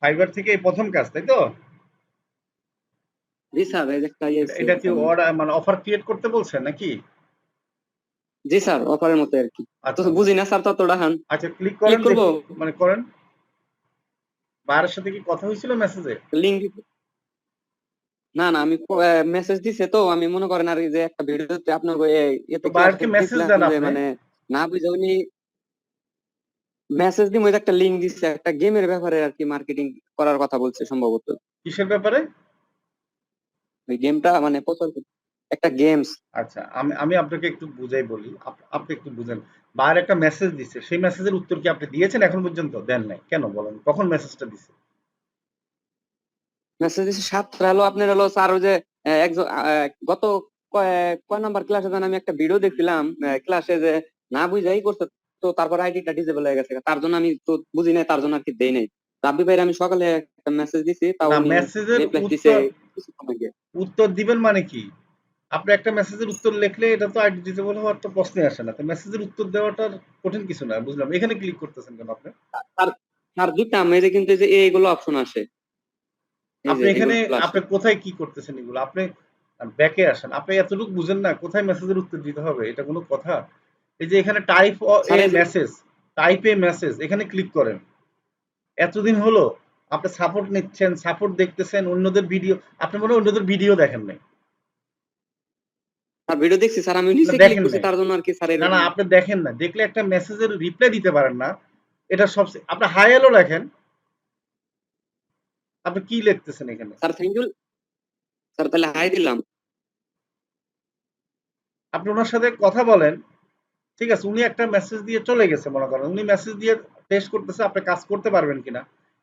Fibre থেকে এই প্রথম কাজ, তাই তো? জি স্যার, এই একটা এটা কি অর্ডার মানে অফার ক্রিয়েট করতে বলছেন নাকি? জি স্যার, অফারের মতো আর কি। তো আচ্ছা বুঝি না স্যার ততটা। হান আচ্ছা, ক্লিক ক্লিক করেন করব, দেখি, মানে করেন। বাইরের সাথে কি কথা হয়েছিল মেসেজে? লিংক। না না, আমি মেসেজ দিছে তো, আমি মনে করেন আর এই যে একটা ভিডিওতে আপনার তো এতে ক্লাসে বাইরকে মেসেজ দেখলাম দেন যে আপনি। মানে না বুঝে উনি মেসেজ দিয়ে একটা লিংক দিচ্ছে, একটা গেমের ব্যাপারে আর কি, মার্কেটিং করার কথা বলছে সম্ভবত। কিসের ব্যাপারে? ওই গেমটা মানে একটা গেমস। আচ্ছা, আমি আমি আপনাকে একটু বুঝাই বলি, আপনি একটু বুঝেন। বাইরে একটা মেসেজ দিছে, সেই মেসেজের উত্তর কি আপনি দিয়েছেন এখন পর্যন্ত? দেন নাই কেন বলেন? কখন মেসেজটা দিছে? মেসেজ দিচ্ছে 7টা, হলো আপনার হলো স্যার ওই যে একজন গত কয় নাম্বার ক্লাসে যেন আমি একটা ভিডিও দেখছিলাম ক্লাসে, যে না বুঝাই করছে, তো তারপর আইডিটা ডিসেবল হয়ে গেছে, তার জন্য আমি তো বুঝি নাই, তার জন্য আর কি দেই নাই। রাব্বি ভাইয়ের আমি সকালে একটা মেসেজ দিছি, তাও না, উনি মেসেজের রিপ্লাই দিছে উত্তর, কিছুক্ষণ আগে। উত্তর দিবেন মানে কি? আপনি একটা মেসেজের উত্তর লিখলে এটা তো আইডি ডিসেবল হওয়ার তো প্রশ্নই আসে না। তো মেসেজের উত্তর দেওয়াটার কঠিন কিছু না, বুঝলাম। এখানে ক্লিক করতেছেন কেন আপনি? আর আর দিতাম, এই যে কিন্তু এই যে এইগুলো অপশন আসে, এই আপনি যে এখানে, এগুলো আসে। আপনি কোথায় কি করতেছেন এগুলো? আপনি ব্যাকে আসেন। আপনি এতটুকু বুঝেন না কোথায় মেসেজের উত্তর দিতে হবে? এটা কোনো কথা? এই যে এখানে টাইপ এ স্যার এই যে মেসেজ, টাইপ এ মেসেজ, এখানে ক্লিক করেন। এতদিন হলো আপনি সাপোর্ট নিচ্ছেন, সাপোর্ট দেখতেছেন, অন্যদের ভিডিও, আপনি মনে হয় অন্যদের ভিডিও দেখেন নাই। স্যার ভিডিও দেখছি স্যার, আমি না, নিচে ক্লিক দেখেন করছি, নাই। তার জন্য আর কি স্যার না, না, এরকম। আপনি দেখেন না। দেখলে একটা মেসেজের রিপ্লাই দিতে পারেন না। এটা সবচেয়ে, আপনি হাই হ্যালো লেখেন। আপনি কি লিখতেছেন এখানে? স্যার থ্যাংক ইউ স্যার, তাহলে হাই দিলাম। আপনি ওনার সাথে কথা বলেন। ঠিক আছে, উনি একটা মেসেজ দিয়ে চলে গেছে মনে করেন। উনি মেসেজ দিয়ে টেস্ট করতেছে আপনি কাজ করতে পারবেন কিনা।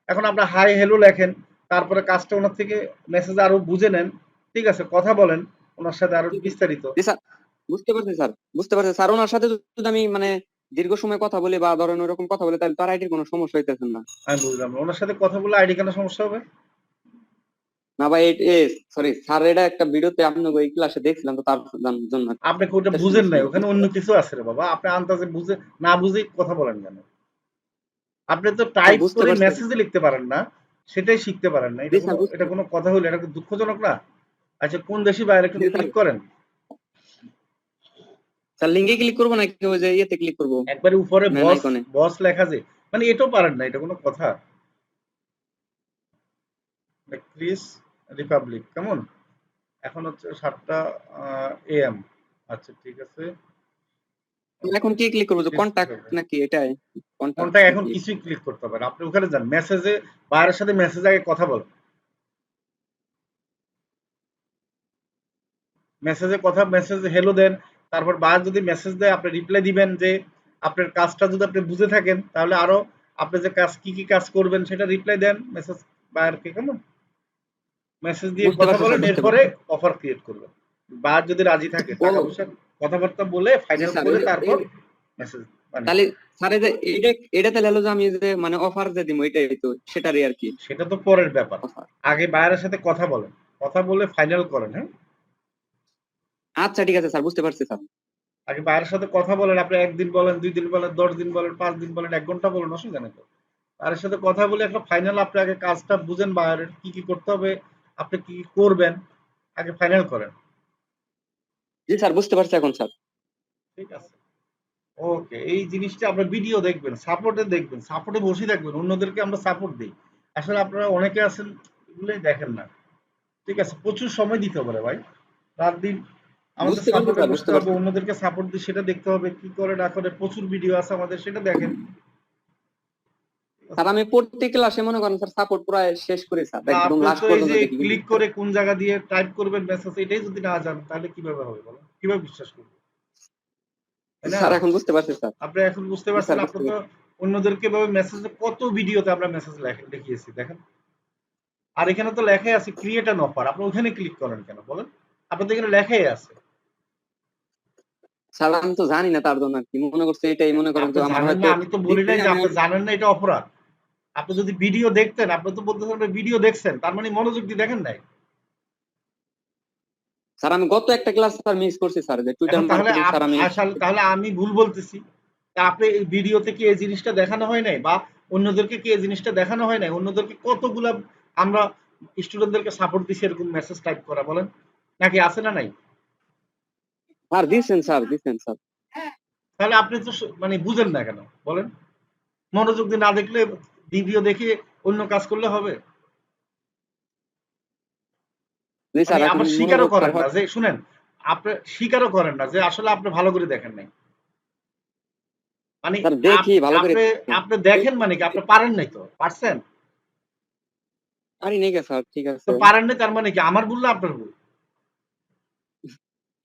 এখন আপনার হাই হ্যালো লেখেন। তারপরে কাজটা ওনার থেকে মেসেজ আরো বুঝে নেন। ঠিক আছে, কথা বলেন ওনার সাথে আরো বিস্তারিত। জি স্যার, বুঝতে পারছি স্যার, বুঝতে পারছি স্যার। ওনার সাথে যদি আমি মানে দীর্ঘ সময় কথা বলি বা ধরেন ওরকম কথা বলি, তাহলে তার আইডির কোনো সমস্যা হইতেছে না। আমি বুঝলাম না। ওনার সাথে কথা বলে আইডি কেন সমস্যা হবে? না ভাই, সরি স্যার, এটা একটা ভিডিওতে আপনার ওই ক্লাসে দেখছিলাম, তো তার জন্য আপনি কি ওটা বুঝেন শুনছি, নাই? ওখানে বুঝতে অন্য পারছি। কিছু আছে রে বাবা। আপনি আন্দাজে বুঝে, না বুঝেই কথা বলেন কেন? আপনি তো স্যার টাইপ বুঝতে করে পারছি। মেসেজে লিখতে পারেন না। সেটাই শিখতে পারেন না। জি এটা স্যার কোনো, এটা বুঝতে কোনো কথা হইলো? এটা খুব দুঃখজনক না? আচ্ছা, কোন দেশি বাইরে একটু জি স্যার। ক্লিক করেন। স্যার লিঙ্কে ক্লিক করবো নাকি ওই যে ইয়েতে ক্লিক করবো, একবারে উপরে ম্যান বস, আইকনে? বস লেখা যে, মানে এটাও পারেন না? এটা কোনো কথা? ক্রিস রিপাবলিক কেমন? এখন হচ্ছে 7টা AM। আচ্ছা, ঠিক আছে। এখন কি ক্লিক করবো, যে ক্রিস কন্টাক্ট রিপাবলিক। নাকি এটাই? কন্টাক্ট কোনটা? এখন নাকি? কিছুই ক্লিক করতে হবে না। আপনি ওখানে যান, মেসেজে, বাইরের সাথে মেসেজ আগে কথা বলেন। মেসেজে কথা, মেসেজে হেলো দেন। তারপর বাইরে যদি মেসেজ দেয় আপনি রিপ্লাই দিবেন যে আপনার কাজটা যদি আপনি বুঝে থাকেন তাহলে আরো আপনি যে কাজ, কি কি কাজ করবেন সেটা রিপ্লাই দেন মেসেজ বাইরকে, কেমন? মেসেজ দিয়ে বুঝতে কথা পারছি বলেন, স্যার, বুঝতে এরপরে পারছি। অফার ক্রিয়েট করবেন। বাইর যদি রাজি থাকে ও টাকা পয়সা কথাবার্তা বলে জি ফাইনাল স্যার, করে তারপর মেসেজ মানে। তাহলে স্যার এই যে এটা, এটা তাহলে হলো যে আমি যে মানে অফার যে দিব, এটাই তো সেটারই আর কি সেটা তো পরের ব্যাপার। অফার। আগে বাইরের সাথে কথা বলেন, কথা বলে ফাইনাল করেন, হ্যাঁ? আচ্ছা ঠিক আছে স্যার, বুঝতে পারছি স্যার। আগে বাইরের সাথে কথা বলেন। আপনি 1 দিন বলেন, 2 দিন বলেন, 10 দিন বলেন, 5 দিন বলেন, 1 ঘন্টা বলেন, অসুবিধা নেই তো। তার সাথে কথা বলে একটা ফাইনাল, আপনি আগে কাজটা বুঝেন, বাইরের কি কি করতে হবে, আপনি কি কি করবেন, আগে ফাইনাল করেন। জি স্যার, বুঝতে পারছি এখন স্যার। ঠিক আছে, ওকে। এই জিনিসটা আপনার ভিডিও দেখবেন, সাপোর্টে দেখবেন, সাপোর্টে বসে থাকবেন, অন্যদেরকে আমরা সাপোর্ট দিই। আসলে আপনারা অনেকে আছেন এগুলোই দেখেন না। ঠিক আছে, প্রচুর সময় দিতে হবে রে ভাই। রাত দিন আমাদের বুঝতে পারছি সাপোর্টে স্যার, বসতে বুঝতে হবে, পারছি। অন্যদেরকে সাপোর্ট দিই, সেটা দেখতে হবে কি করে না করে। প্রচুর ভিডিও আছে আমাদের, সেটা দেখেন। ঠিক স্যার আছে? আমি প্রত্যেক ক্লাসে মনে করেন স্যার সাপোর্ট প্রায় শেষ করি স্যার, তা একদম আপনি লাস্ট তো এই পর্যন্ত যে দেখি, কিন্তু ক্লিক করে কোন জায়গা দিয়ে টাইপ করবেন মেসেজ, এটাই যদি না জানেন তাহলে কিভাবে হবে বলেন? কিভাবে বিশ্বাস করবেন? তাই না? স্যার এখন বুঝতে পারছি স্যার। আপনি এখন বুঝতে জি পারছেন? স্যার, আপনি বুঝতে তো পারছি। অন্যদেরকে এভাবে মেসেজে, কত ভিডিওতে আমরা মেসেজ লিখিয়েছি দেখেন। আর এখানে তো লেখাই আছে ক্রিয়েট অ্যান অফার। আপনি ওখানে ক্লিক করেন কেন বলেন? আপনার তো এখানে লেখাই আছে। স্যার আমি তো জানি না, তার জন্য আর কি মনে করছে, এটাই মনে করেন আপনি যে আমার জানেন না, হয়তো আমি তো বলি দেখতে নাই যে আমি আপনি জানেন না এটা অপরাধ। আপনি যদি ভিডিও দেখতেন, আপনি তো বলতেছেন আপনি ভিডিও দেখছেন, তার মানে মনোযোগ দিয়ে দেখেন নাই। স্যার আমি গত একটা ক্লাস স্যার মিস করছি স্যার, যে টুইটার এখন তাহলে মার্কেটিং স্যার আমি। আসলে তাহলে আমি ভুল বলতেছি। তা আপনি এই ভিডিওতে কি এই জিনিসটা দেখানো হয় নাই? বা অন্যদেরকে কি এই জিনিসটা দেখানো হয় না? অন্যদেরকে কতগুলা আমরা স্টুডেন্টদেরকে সাপোর্ট দিছি এরকম মেসেজ টাইপ করা, বলেন? নাকি আছে না নাই? স্যার দিচ্ছেন স্যার, দিচ্ছেন স্যার। তাহলে আপনি তো মানে বুঝেন না কেন বলেন? মনোযোগ দিয়ে না দেখলে ভিডিও দেখে অন্য কাজ করলে হবে? জি মানে স্যার, এখন আবার স্বীকারও মনোযোগ করেন স্যার না যে, শুনেন, আপনি স্বীকারও করেন না যে আসলে আপনি ভালো করে দেখেন নাই। মানে স্যার দেখি ভালো করে। আপনি আপনি দেখেন মানে কি আপনি পারেন নাই? তো পারছেন? পারি নাই স্যার, ঠিক তো আছে পারেন নাই তার মানে কি আমার ভুল না আপনার ভুল?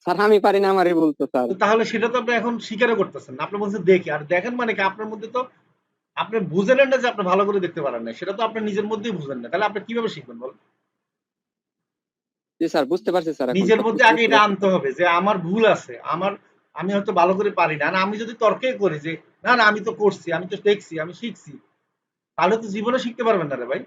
স্যার, আমি পারি না আমারই বলতো স্যার। তো তাহলে সেটা তো আপনি এখন স্বীকারও করতেছেন না। আপনি বলছেন দেখি, আর দেখেন মানে কি আপনার মধ্যে তো আপনি বুঝেন না যে আপনি ভালো করে দেখতে পারেন না, সেটা তো আপনি নিজের মধ্যেই বুঝেন না, তাহলে আপনি কিভাবে শিখবেন বল? জি স্যার, বুঝতে পারছি স্যার, এখন নিজের মধ্যে সবকিছু আগে বুঝতে এটা পারছি আনতে স্যার। হবে যে আমার ভুল আছে, আমি হয়তো ভালো করে পারি না। আর আমি যদি তর্কে করি যে না না আমি তো করছি, আমি তো দেখছি, আমি শিখছি, তাহলে তো জীবনে শিখতে পারবেন না রে ভাই।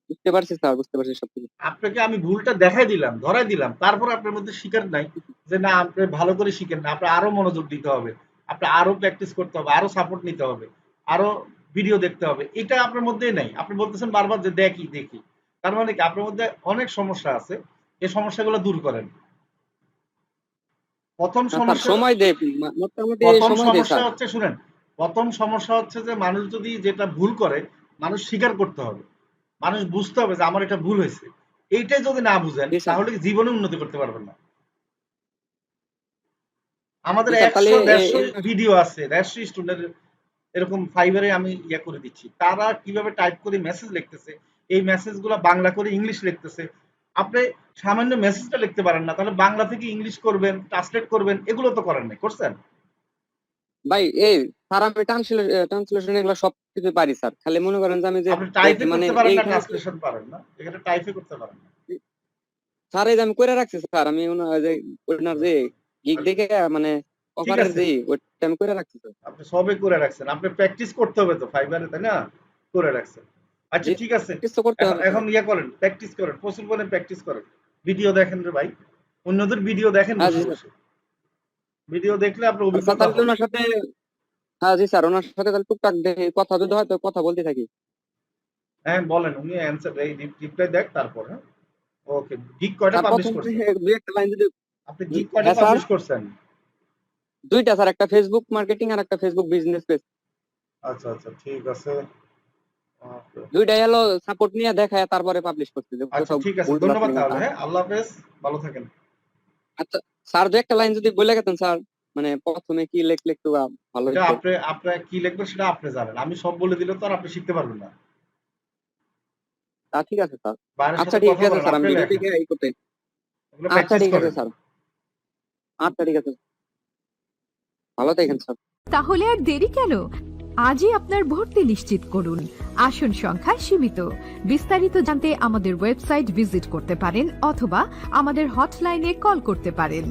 বুঝতে পারছি স্যার, বুঝতে পারছি সবকিছু। আপনাকে আমি ভুলটা দেখাই দিলাম, ধরাই দিলাম, তারপর আপনার মধ্যে শিকার নাই যে না আপনি ভালো করে শিখেন না, আপনার আরো মনোযোগ দিতে হবে, আপনার আরো প্র্যাকটিস করতে হবে, আরো সাপোর্ট নিতে হবে, আরো ভিডিও দেখতে হবে। এটা আপনার মধ্যেই নাই। আপনি বলতেছেন বারবার যে দেখি দেখি, তার মানে কি আপনার মধ্যে অনেক সমস্যা আছে, এই সমস্যাগুলো দূর করেন। প্রথম না স্যার, সমস্যা সময় দেয়, মোটামুটি প্রথম সময় দেয় সমস্যা স্যার। হচ্ছে, শুনেন, প্রথম সমস্যা হচ্ছে যে মানুষ যদি যেটা ভুল করে, মানুষ স্বীকার করতে হবে, মানুষ বুঝতে হবে যে আমার এটা ভুল হয়েছে। এইটাই যদি না বুঝেন জি স্যার, তাহলে কি জীবনে উন্নতি করতে পারবেন না। আমাদের জি স্যার, তাহলে 100-150 ভিডিও আছে, 150 স্টুডেন্ট এরকম ফাইবারে আমি ইয়ে করে দিচ্ছি, তারা কিভাবে টাইপ করে মেসেজ লিখতেছে, এই মেসেজ গুলা বাংলা করে ইংলিশ লিখতেছে। আপনি সামান্য মেসেজটা লিখতে পারেন না, তাহলে বাংলা থেকে ইংলিশ করবেন, ট্রান্সলেট করবেন, এগুলো তো করেন নাই, করছেন? ভাই এই স্যার, আমি ট্রান্সলেশন এগুলো সবকিছু পারি স্যার, খালি মনে করেন যে আমি যে আপনি টাইপে মানে করতে পারেন না, এইখানে ট্রান্সলেশন পারেন না, এখানে টাইপে করতে পারেন না। স্যার এই যে আমি করে রাখছি স্যার, আমি ওনার যে গিগ দেখে মানে ঠিক অফারের আছে, যে ওইটা আমি করে রাখছি স্যার। আপনি সবে করে রাখছেন, আপনি প্র্যাকটিস করতে হবে তো ফাইবারে, তাই না? করে রাখছেন। আচ্ছা জি, ঠিক আছে, প্র্যাকটিস তো করতে এখন হবে এখন স্যার। ইয়ে করেন, প্র্যাকটিস করেন, প্রচুর পরিমাণে প্র্যাকটিস করেন, ভিডিও দেখেন রে ভাই, অন্যদের ভিডিও দেখেন হ্যাঁ জি বসে স্যার। বসে, ভিডিও দেখলে আপনার আচ্ছা অভিজ্ঞতা তাহলে হবে। ওনার সাথে, হ্যাঁ জি স্যার, ওনার সাথে তাহলে টুকটাক কথা যদি হয় তো কথা বলতে থাকি। হ্যাঁ বলেন, উনি অ্যান্সার এই রিপ্লাই দেখ তারপর। হ্যাঁ, ওকে। গিগ কয়টা স্যার পাবলিশ প্রথম করছেন? দুই একটা লাইন যদি। আপনি গিগ কয়টা হ্যাঁ স্যার, পাবলিশ করছেন? দুইটা স্যার, একটা ফেসবুক মার্কেটিং আর একটা ফেসবুক বিজনেস পেজ। আচ্ছা আচ্ছা ঠিক আছে। ওকে। দুইটাই হলো সাপোর্ট নিয়ে দেখায় তারপরে পাবলিশ করতে যে আচ্ছা কোথাও ঠিক আছে, ভুল টুল আছে ধন্যবাদ কিনা তাহলে। তা। হ্যাঁ, আল্লাহ হাফেজ, ভালো থাকেন। আচ্ছা স্যার, দু একটা লাইন যদি বলে গেতেন স্যার, মানে প্রথমে কি লিখলে একটু ভালো এটা হতো। আপনি কি লিখবেন সেটা আপনি জানেন, আমি সব বলে দিলে তো আর আপনি শিখতে পারবেন না। তা ঠিক আছে স্যার। বাইরের আচ্ছা সাথে ঠিক কথা আছে বলেন, স্যার, আমি আপনি ভিডিও লেখেন, দেখে এই করতে। এগুলো আচ্ছা প্র্যাকটিস ঠিক আছে করেন। স্যার। আচ্ছা ঠিক আছে, ভালো থাকেন স্যার। তাহলে আর দেরি কেন? আজই আপনার ভর্তি নিশ্চিত করুন। আসন সংখ্যা সীমিত। বিস্তারিত জানতে আমাদের ওয়েবসাইট ভিজিট করতে পারেন অথবা আমাদের হটলাইনে কল করতে পারেন।